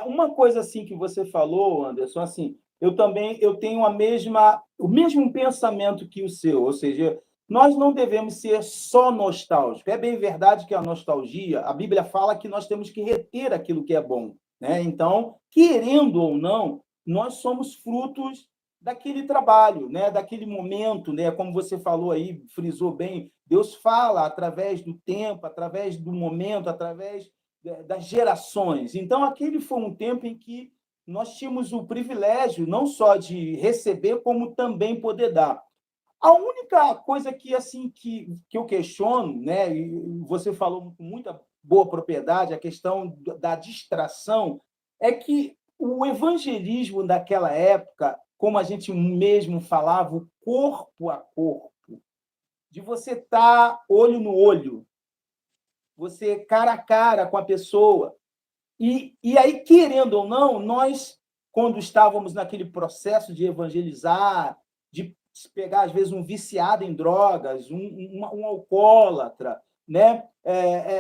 Uma coisa assim que você falou, Anderson, assim, eu tenho o mesmo pensamento que o seu, ou seja, nós não devemos ser só nostálgicos. É bem verdade que a nostalgia, a Bíblia fala que nós temos que reter aquilo que é bom, né? Então, querendo ou não, nós somos frutos daquele trabalho, né? Daquele momento, né? Como você falou aí, frisou bem, Deus fala através do tempo, através do momento, através das gerações. Então, aquele foi um tempo em que nós tínhamos o privilégio não só de receber, como também poder dar. A única coisa que assim que eu questiono, né, e você falou com muita boa propriedade, a questão da distração, é que o evangelismo daquela época, como a gente mesmo falava, o corpo a corpo, de você estar olho no olho, você cara a cara com a pessoa, e aí, querendo ou não, nós, quando estávamos naquele processo de evangelizar, de pegar, às vezes, um viciado em drogas, um alcoólatra, né?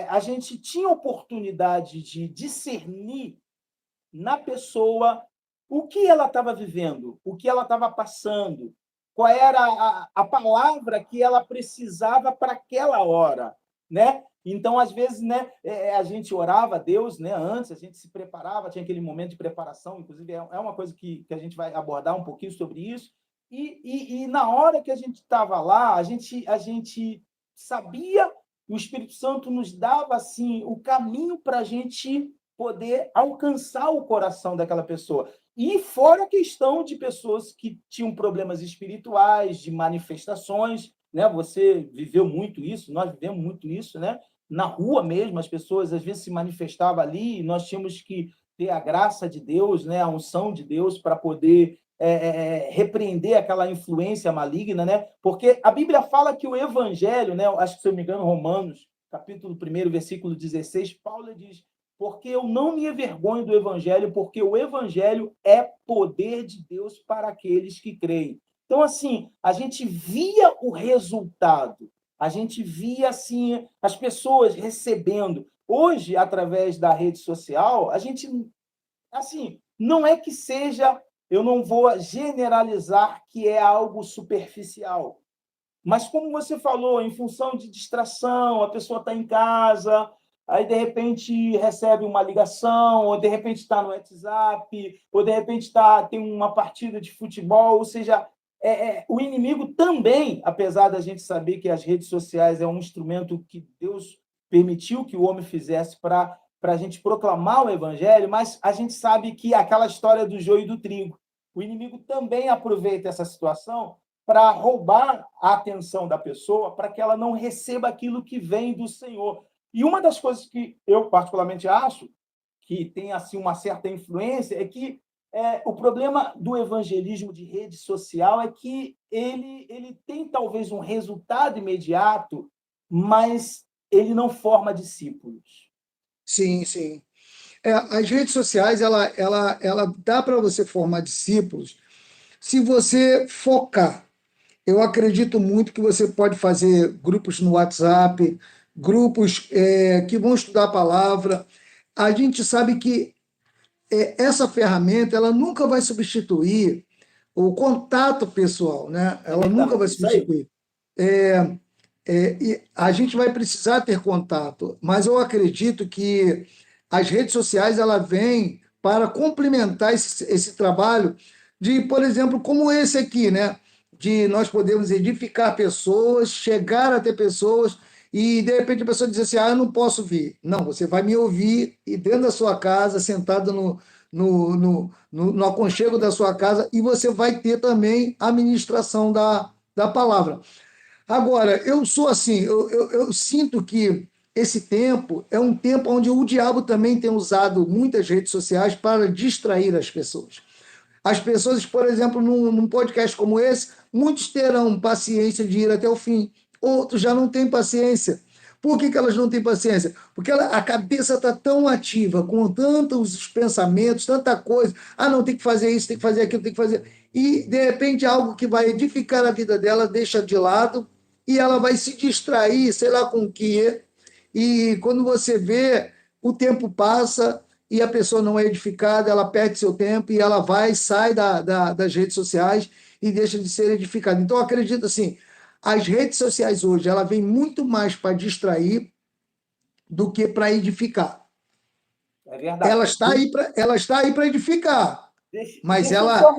A gente tinha oportunidade de discernir na pessoa o que ela estava vivendo, o que ela estava passando, qual era a palavra que ela precisava para aquela hora, né? Então, às vezes, né, a gente orava a Deus, né, antes, a gente se preparava, tinha aquele momento de preparação, inclusive é uma coisa que a gente vai abordar um pouquinho sobre isso, e na hora que a gente estava lá, a gente sabia, o Espírito Santo nos dava assim o caminho para a gente poder alcançar o coração daquela pessoa. E fora a questão de pessoas que tinham problemas espirituais, de manifestações, né? Você viveu muito isso, nós vivemos muito isso, né? Na rua mesmo, as pessoas às vezes se manifestavam ali, e nós tínhamos que ter a graça de Deus, né? A unção de Deus para poder repreender aquela influência maligna, né? Porque a Bíblia fala que o evangelho, né? Acho que, se eu não me engano, Romanos, capítulo 1, versículo 16, Paulo diz: porque eu não me envergonho do evangelho, porque o evangelho é poder de Deus para aqueles que creem. Então, assim, a gente via o resultado, a gente via, assim, as pessoas recebendo. Hoje, através da rede social, a gente, assim, não é que seja, eu não vou generalizar que é algo superficial, mas como você falou, em função de distração, a pessoa está em casa, aí de repente recebe uma ligação, ou de repente está no WhatsApp, ou de repente tem uma partida de futebol, ou seja, o inimigo também, apesar da gente saber que as redes sociais é um instrumento que Deus permitiu que o homem fizesse para a gente proclamar o evangelho, mas a gente sabe que aquela história do joio e do trigo, o inimigo também aproveita essa situação para roubar a atenção da pessoa, para que ela não receba aquilo que vem do Senhor. E uma das coisas que eu particularmente acho que tem assim uma certa influência é que o problema do evangelismo de rede social é que ele tem talvez um resultado imediato, mas ele não forma discípulos. Sim, sim. As redes sociais, ela dá para você formar discípulos se você focar. Eu acredito muito que você pode fazer grupos no WhatsApp, grupos que vão estudar a palavra. A gente sabe que essa ferramenta ela nunca vai substituir o contato pessoal, né? É Ela nunca vai verdade, isso aí. substituir. E a gente vai precisar ter contato, mas eu acredito que as redes sociais ela vêm para complementar esse trabalho de, por exemplo, como esse aqui, né? De nós podermos edificar pessoas, chegar até pessoas e de repente a pessoa diz assim: ah, eu não posso vir. Não, você vai me ouvir e dentro da sua casa, sentado no aconchego da sua casa, e você vai ter também a ministração da palavra. Agora, eu sou assim, eu sinto que esse tempo é um tempo onde o diabo também tem usado muitas redes sociais para distrair as pessoas. As pessoas, por exemplo, num podcast como esse, muitos terão paciência de ir até o fim, outros já não têm paciência. Por que elas não têm paciência? Porque a cabeça está tão ativa, com tantos pensamentos, tanta coisa. Ah, não, tem que fazer isso, tem que fazer aquilo, tem que fazer. E, de repente, algo que vai edificar a vida dela deixa de lado e ela vai se distrair, sei lá com o quê. E quando você vê, o tempo passa e a pessoa não é edificada, ela perde seu tempo e ela vai, sai das redes sociais e deixa de ser edificada. Então, eu acredito assim, as redes sociais hoje, ela vem muito mais para distrair do que para edificar. É verdade. Ela está aí para edificar, mas Deixa eu ela só